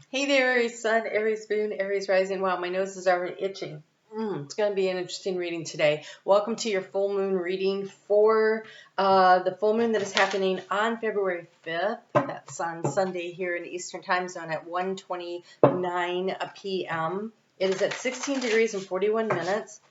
Hey there, Aries Sun, Aries Moon, Aries Rising. Wow, my nose is already itching. It's going to be an interesting reading today. Welcome to your full moon reading for the full moon that is happening on February 5th. That's on Sunday here in Eastern Time Zone at 1:29 p.m. It is at 16 degrees and 41 minutes.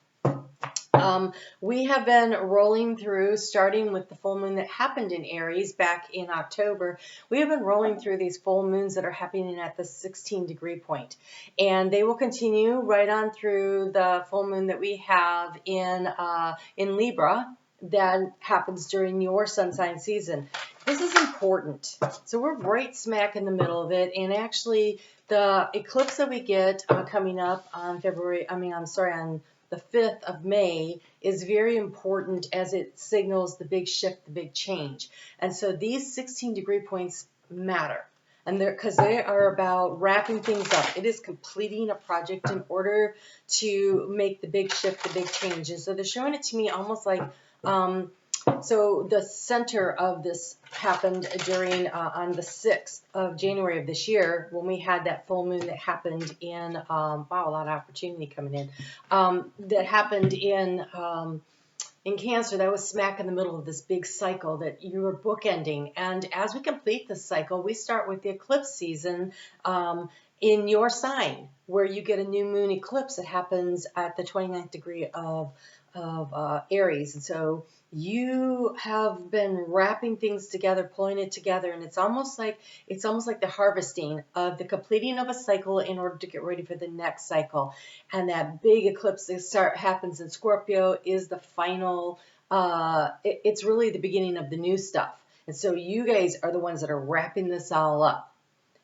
We have been rolling through, starting with the full moon that happened in Aries back in October. We have been rolling through these full moons that are happening at the 16-degree point. And they will continue right on through the full moon that we have in Libra that happens during your sun sign season. This is important. So we're right smack in the middle of it. And actually, the eclipse that we get coming up on on the 5th of May is very important as it signals the big shift, the big change. And so these 16-degree points matter. And because they are about wrapping things up. It is completing a project in order to make the big shift, the big change. And so they're showing it to me almost like, so the center of this happened during on the 6th of January of this year when we had that full moon that happened in, wow, a lot of opportunity coming in, that happened in Cancer. That was smack in the middle of this big cycle that you were bookending. And as we complete this cycle, we start with the eclipse season in your sign, where you get a new moon eclipse that happens at the 29th degree of Aries. And so you have been wrapping things together, pulling it together, and it's almost like the harvesting of the completing of a cycle in order to get ready for the next cycle. And that big eclipse that happens in Scorpio is the final. It's really the beginning of the new stuff. And so you guys are the ones that are wrapping this all up.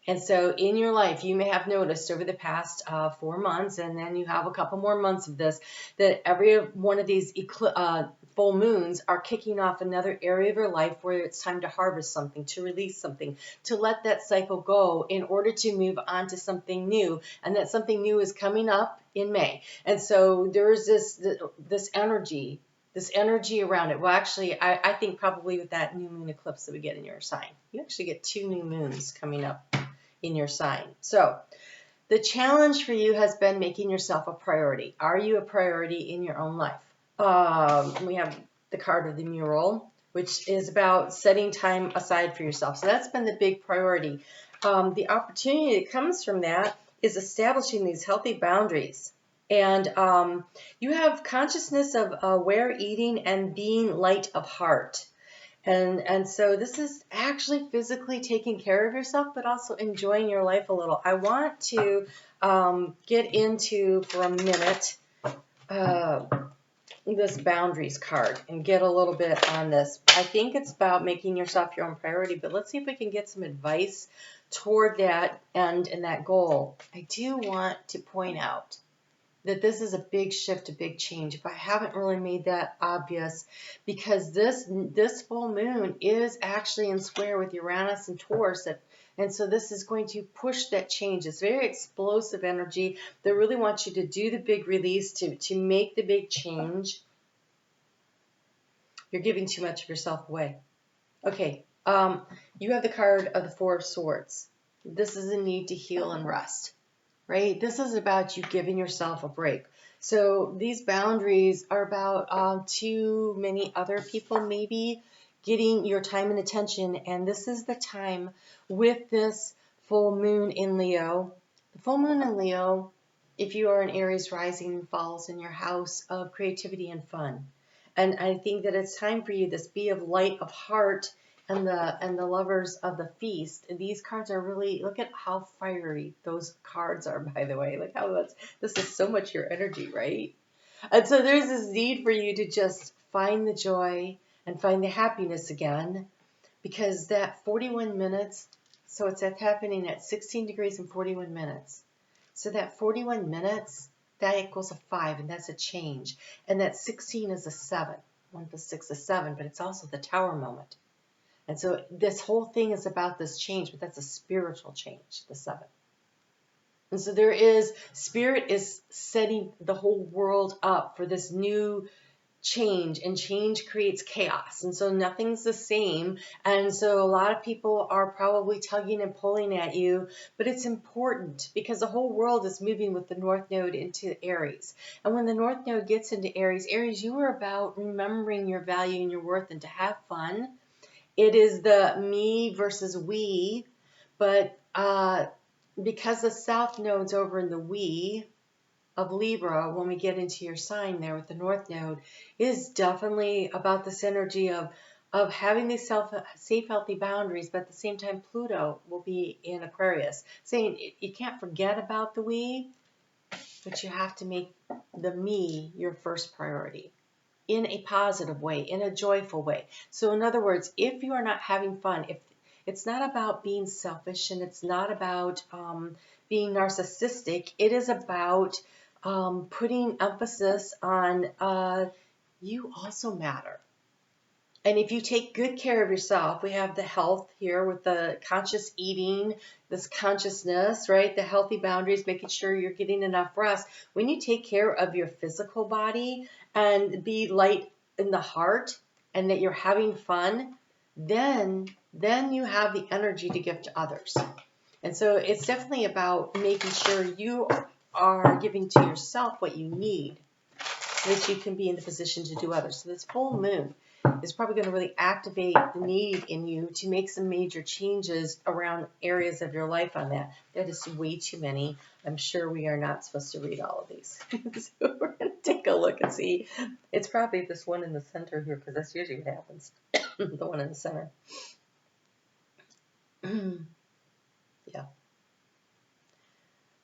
And so in your life, you may have noticed over the past 4 months, and then you have a couple more months of this, that every one of these full moons are kicking off another area of your life where it's time to harvest something, to release something, to let that cycle go in order to move on to something new. And that something new is coming up in May. And so there is this energy around it. Well, actually, I think probably with that new moon eclipse that we get in your sign, you actually get 2 new moons coming up in your sign. So the challenge for you has been making yourself a priority. Are you a priority in your own life? We have the card of the mural, which is about setting time aside for yourself. So that's been the big priority. The opportunity that comes from that is establishing these healthy boundaries. And you have consciousness of aware eating and being light of heart. And so this is actually physically taking care of yourself, but also enjoying your life a little. I want to get into, for a minute, this boundaries card and get a little bit on this. I think it's about making yourself your own priority, but let's see if we can get some advice toward that end and that goal. I do want to point out that this is a big shift, a big change. If I haven't really made that obvious, because this full moon is actually in square with Uranus and Taurus, and so this is going to push that change. It's very explosive energy that really wants you to do the big release, to make the big change. You're giving too much of yourself away. Okay, you have the card of the Four of Swords. This is a need to heal and rest. Right? This is about you giving yourself a break. So these boundaries are about too many other people maybe getting your time and attention. And this is the time with this full moon in Leo. The full moon in Leo, if you are an Aries rising, falls in your house of creativity and fun. And I think that it's time for you, this be of light of heart, and the lovers of the feast. These cards are really, look at how fiery those cards are, by the way. Look how this is so much your energy, right? And so there's this need for you to just find the joy and find the happiness again, because that 41 minutes, so it's happening at 16 degrees and 41 minutes. So that 41 minutes, that equals a 5, and that's a change. And that 16 is a 7. 1 plus 6 is 7, but it's also the tower moment. And so this whole thing is about this change, but that's a spiritual change, the 7. And so Spirit is setting the whole world up for this new change, and change creates chaos. And so nothing's the same. And so a lot of people are probably tugging and pulling at you, but it's important because the whole world is moving with the North Node into Aries. And when the North Node gets into Aries, you are about remembering your value and your worth and to have fun. It is the me versus we, but because the South Node's over in the we of Libra, when we get into your sign there with the North Node, is definitely about this energy of having these safe, healthy boundaries, but at the same time, Pluto will be in Aquarius, saying you can't forget about the we, but you have to make the me your first priority in a positive way, in a joyful way. So in other words, if you are not having fun, if it's not about being selfish and it's not about being narcissistic, it is about putting emphasis on you also matter. And if you take good care of yourself, we have the health here with the conscious eating, this consciousness, right? The healthy boundaries, making sure you're getting enough rest. When you take care of your physical body and be light in the heart and that you're having fun, then you have the energy to give to others. And so it's definitely about making sure you are giving to yourself what you need so that you can be in the position to do others. So this full moon is probably going to really activate the need in you to make some major changes around areas of your life on that. That is way too many. I'm sure we are not supposed to read all of these. So we're going to take a look and see. It's probably this one in the center here because that's usually what happens. The one in the center. Yeah.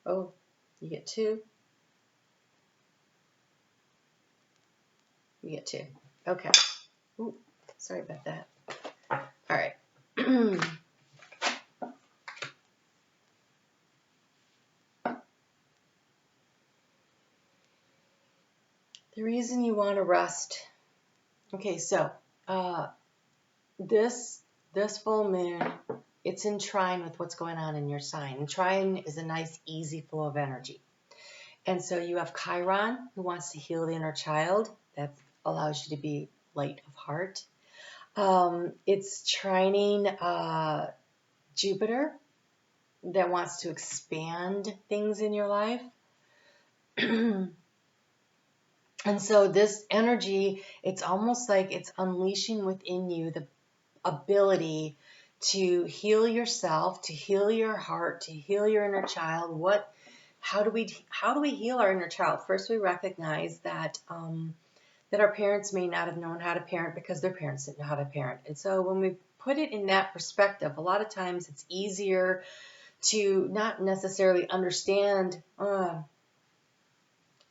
Oh, you get 2. You get 2. Okay. Ooh, sorry about that. All right. The reason you want to rest. Okay, so this full moon, it's in trine with what's going on in your sign. And trine is a nice, easy flow of energy. And so you have Chiron, who wants to heal the inner child. That allows you to be light of heart. It's trining Jupiter, that wants to expand things in your life. And so this energy, it's almost like it's unleashing within you the ability to heal yourself, to heal your heart, to heal your inner child. How do we heal our inner child? First, we recognize that that our parents may not have known how to parent because their parents didn't know how to parent. And so when we put it in that perspective, a lot of times it's easier to not necessarily understand, not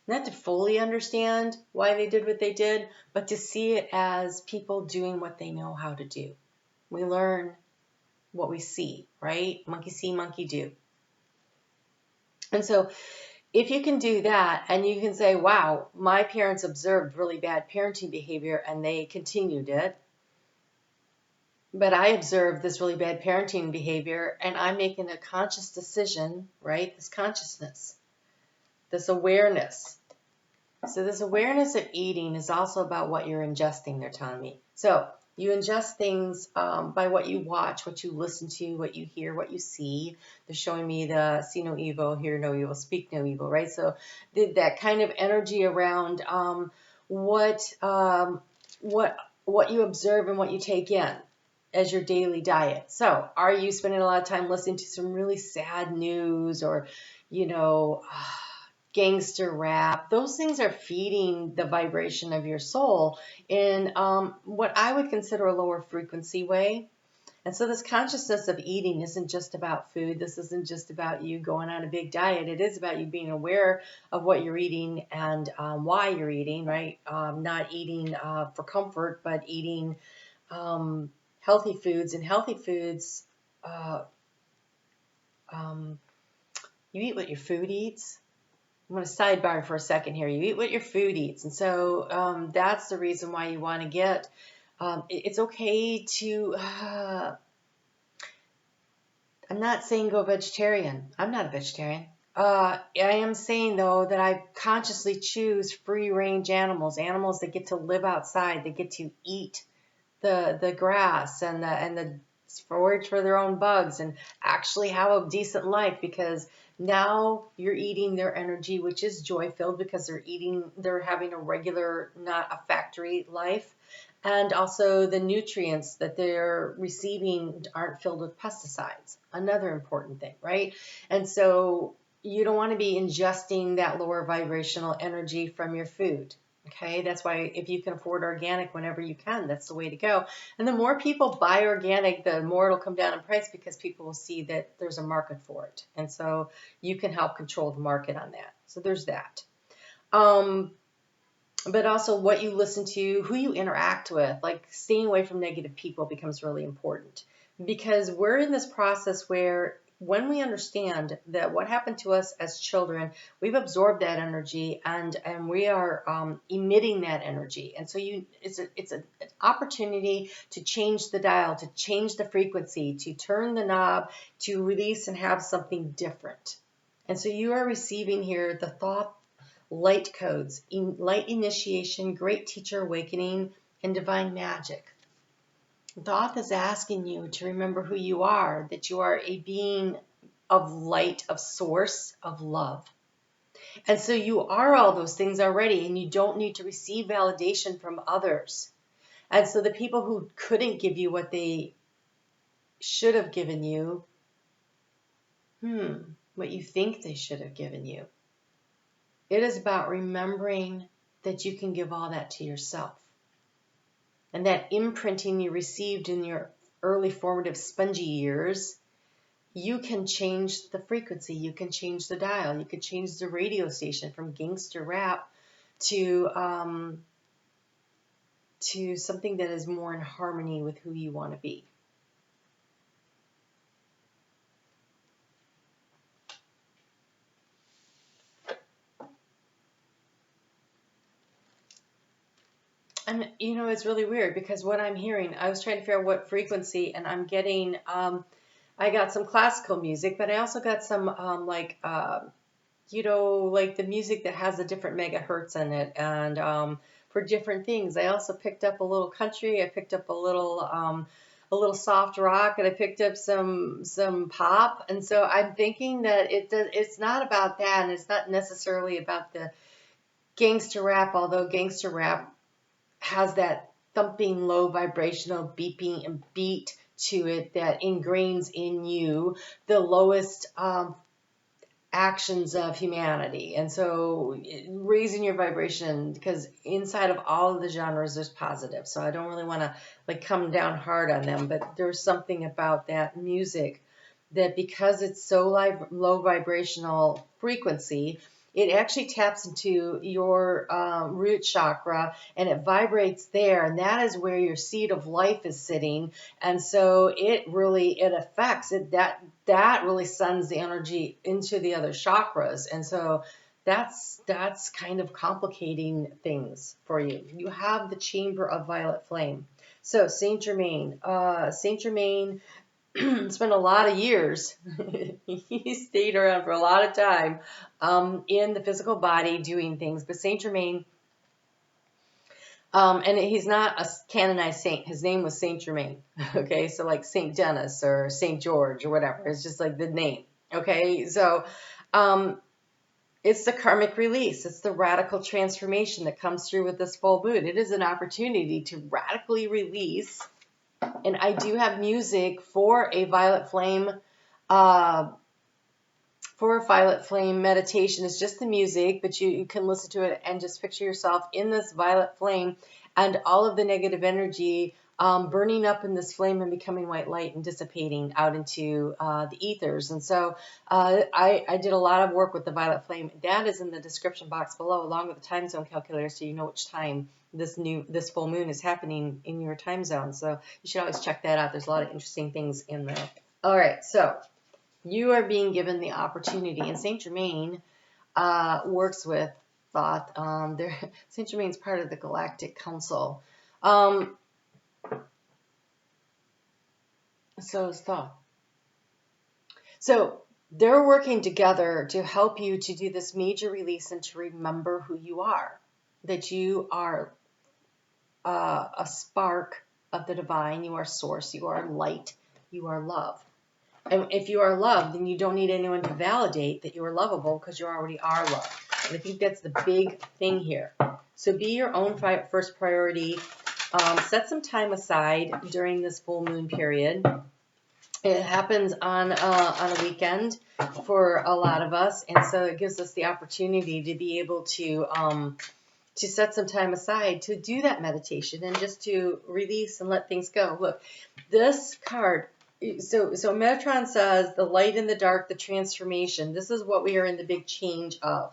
to fully understand why they did what they did, but to see it as people doing what they know how to do. We learn what we see, right? Monkey see, monkey do. And so if you can do that and you can say, wow, my parents observed really bad parenting behavior and they continued it, but I observed this really bad parenting behavior and I'm making a conscious decision, right? This consciousness, this awareness. So this awareness of eating is also about what you're ingesting, they're telling me. So you ingest things by what you watch, what you listen to, what you hear, what you see. They're showing me the see no evil, hear no evil, speak no evil, right? So that kind of energy around what you observe and what you take in as your daily diet. So are you spending a lot of time listening to some really sad news or, gangster rap? Those things are feeding the vibration of your soul in what I would consider a lower frequency way. And so this consciousness of eating isn't just about food. This isn't just about you going on a big diet. It is about you being aware of what you're eating and why you're eating, right? Not eating for comfort, but eating healthy foods. And healthy foods, you eat what your food eats. I'm going to sidebar for a second here. You eat what your food eats. And so that's the reason why you want to get, it's okay to, I'm not saying go vegetarian. I'm not a vegetarian. I am saying though that I consciously choose free range animals, animals that get to live outside, that get to eat the grass and the forage for their own bugs and actually have a decent life, because now you're eating their energy, which is joy filled because they're having a regular, not a factory life. And also the nutrients that they're receiving aren't filled with pesticides. Another important thing, right? And so you don't want to be ingesting that lower vibrational energy from your food. Okay, that's why if you can afford organic whenever you can, that's the way to go. And the more people buy organic, the more it'll come down in price, because people will see that there's a market for it. And so you can help control the market on that. So there's that. But also what you listen to, who you interact with, like staying away from negative people becomes really important, because we're in this process where when we understand that what happened to us as children, we've absorbed that energy and we are emitting that energy. And so it's an opportunity to change the dial, to change the frequency, to turn the knob, to release and have something different. And so you are receiving here the thought light codes, light initiation, great teacher awakening, and divine magic. Thoth is asking you to remember who you are, that you are a being of light, of source, of love. And so you are all those things already, and you don't need to receive validation from others. And so the people who couldn't give you what they should have given you, what you think they should have given you. It is about remembering that you can give all that to yourself. And that imprinting you received in your early formative spongy years, you can change the frequency, you can change the dial, you can change the radio station from gangster rap to something that is more in harmony with who you want to be. And it's really weird, because what I'm hearing, I was trying to figure out what frequency, and I'm getting, I got some classical music, but I also got some like the music that has the different megahertz in it, and for different things. I also picked up a little country, I picked up a little soft rock, and I picked up some pop. And so I'm thinking that it's not about that, and it's not necessarily about the gangster rap, although gangster rap has that thumping, low vibrational beeping and beat to it that ingrains in you the lowest actions of humanity. And so raising your vibration, because inside of all of the genres there's positive. So I don't really want to like come down hard on them, but there's something about that music that, because it's so low vibrational frequency, it actually taps into your root chakra, and it vibrates there, and that is where your seed of life is sitting. And so it affects it, that really sends the energy into the other chakras. And so that's kind of complicating things for you. You have the chamber of violet flame. So Saint Germain spent a lot of years. He stayed around for a lot of time in the physical body doing things. But Saint Germain, and he's not a canonized saint. His name was Saint Germain. Okay, so like Saint Denis or Saint George or whatever. It's just like the name. Okay, so it's the karmic release. It's the radical transformation that comes through with this full moon. It is an opportunity to radically release. And I do have music for a violet flame, meditation. It's just the music, but you can listen to it and just picture yourself in this violet flame and all of the negative energy burning up in this flame and becoming white light and dissipating out into the ethers. And so I did a lot of work with the violet flame. That is in the description box below, along with the time zone calculator, so you know which time this full moon is happening in your time zone. So you should always check that out. There's a lot of interesting things in there. All right, so you are being given the opportunity, and Saint Germain works with Thoth. Saint Germain's part of the Galactic Council. So is Thoth. So they're working together to help you to do this major release and to remember who you are, that you are a spark of the divine, you are source, you are light, you are love. And if you are loved, then you don't need anyone to validate that you are lovable because you already are loved. And I think that's the big thing here. So be your own first priority. Set some time aside during this full moon period. It happens on a weekend for a lot of us, and so it gives us the opportunity to be able to set some time aside to do that meditation and just to release and let things go. Look, this card, so Metatron says the light and the dark, the transformation. This is what we are in the big change of.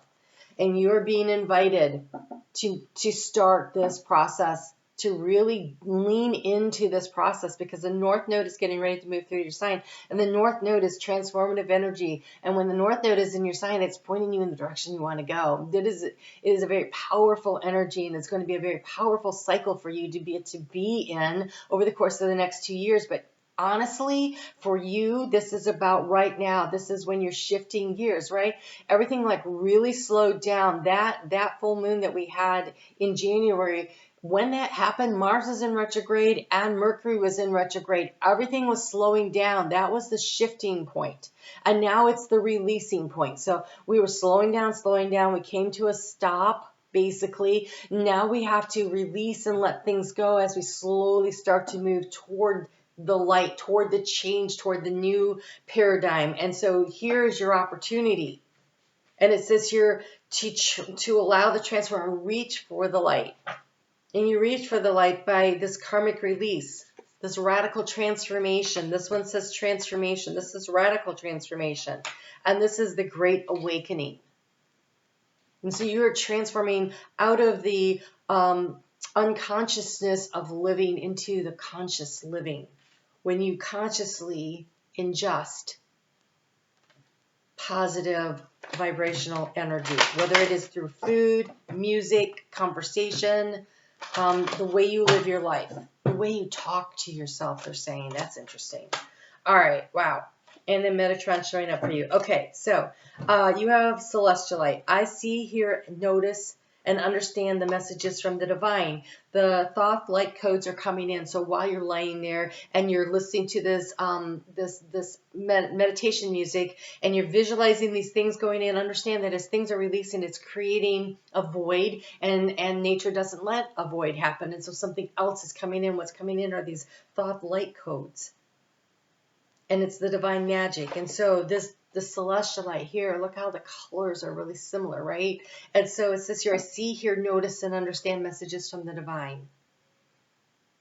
And you're being invited to start this process, to really lean into this process, because the North Node is getting ready to move through your sign. And the North Node is transformative energy. And when the North Node is in your sign, it's pointing you in the direction you want to go. It is a very powerful energy, and it's going to be a very powerful cycle for you to be in over the course of the next 2 years. But honestly, for you, this is about right now. This is when you're shifting gears, right? Everything like really slowed down. That full moon that we had in January, when that happened, Mars is in retrograde and Mercury was in retrograde. Everything was slowing down. That was the shifting point. And now it's the releasing point. So we were slowing down. We came to a stop. Basically, now we have to release and let things go as we slowly start to move toward the light, toward the change, toward the new paradigm. And so here's your opportunity. And it says here to allow the transform, reach for the light. And you reach for the light by this karmic release, this radical transformation. This one says transformation. This is radical transformation. And this is the great awakening. And so you are transforming out of the unconsciousness of living into the conscious living. When you consciously ingest positive vibrational energy, whether it is through food, music, conversation, the way you live your life, the way you talk to yourself, they're saying. That's interesting. All right, wow. And then Metatron showing up for you. Okay, so you have celestialite. I see here, notice, and understand the messages from the divine. The thought light codes are coming in. So while you're laying there and you're listening to this meditation music and you're visualizing these things going in, understand that as things are releasing, it's creating a void, and nature doesn't let a void happen. And so something else is coming in. What's coming in are these thought light codes. And it's the divine magic. And so the celestialite here, look how the colors are really similar, right? And so it says here, I see, hear, notice, and understand messages from the divine.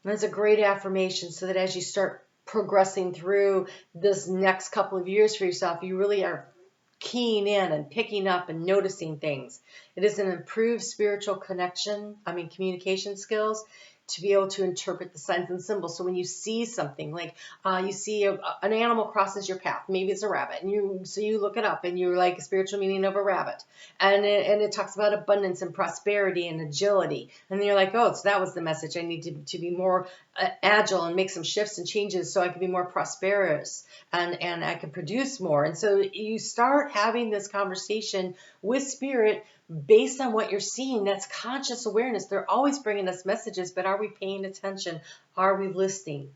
And that's a great affirmation, so that as you start progressing through this next couple of years for yourself, you really are keying in and picking up and noticing things. It is an improved spiritual communication skills, to be able to interpret the signs and symbols. So when you see something, like you see an animal crosses your path, maybe it's a rabbit, and you look it up and you're like, a spiritual meaning of a rabbit, and it talks about abundance and prosperity and agility, and then you're like, oh, so that was the message. I need to be more agile and make some shifts and changes so I can be more prosperous and I can produce more. And so you start having this conversation with spirit based on what you're seeing. That's conscious awareness. They're always bringing us messages, but are we paying attention? Are we listening?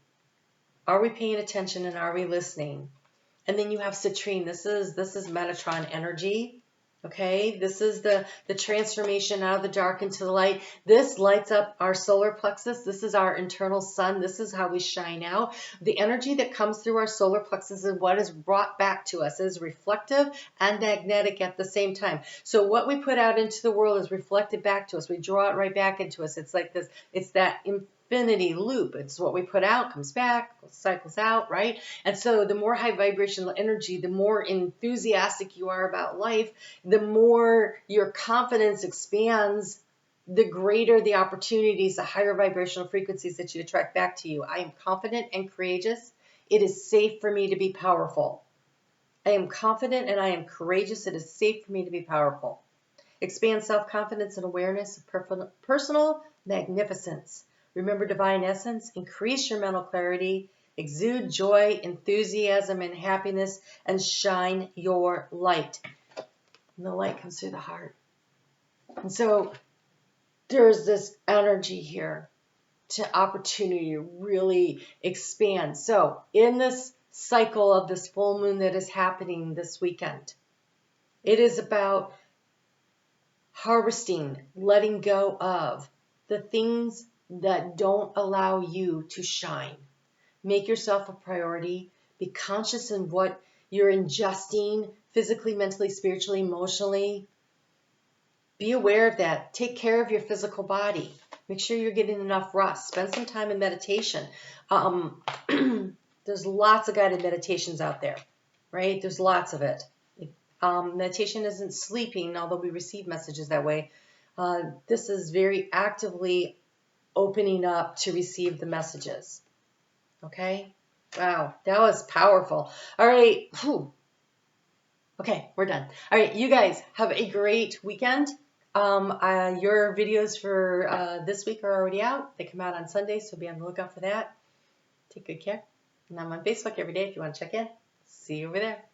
Are we paying attention, and are we listening? And then you have citrine. This is Metatron energy. Okay, this is the transformation out of the dark into the light. This lights up our solar plexus. This is our internal sun. This is how we shine out. The energy that comes through our solar plexus is what is brought back to us. It is reflective and magnetic at the same time. So what we put out into the world is reflected back to us. We draw it right back into us. It's like this. It's that infinity loop. It's what we put out, comes back, cycles out, right? And so the more high vibrational energy, the more enthusiastic you are about life, the more your confidence expands, the greater the opportunities, the higher vibrational frequencies that you attract back to you. I am confident and courageous. It is safe for me to be powerful. I am confident and I am courageous. It is safe for me to be powerful. Expand self-confidence and awareness of personal magnificence. Remember divine essence. Increase your mental clarity. Exude joy, enthusiasm, and happiness, and shine your light. And the light comes through the heart. And so there's this energy here to opportunity to really expand. So in this cycle of this full moon that is happening this weekend, it is about harvesting, letting go of the things that don't allow you to shine. Make yourself a priority. Be conscious in what you're ingesting physically, mentally, spiritually, emotionally. Be aware of that. Take care of your physical body. Make sure you're getting enough rest. Spend some time in meditation. There's lots of guided meditations out there, right? There's lots of it. Meditation isn't sleeping, although we receive messages that way. This is very actively opening up to receive the messages. Okay? Wow, that was powerful. All right. Whew. Okay, we're done. All right, you guys have a great weekend. Your videos for this week are already out. They come out on Sunday, so be on the lookout for that. Take good care. And I'm on Facebook every day if you want to check in. See you over there.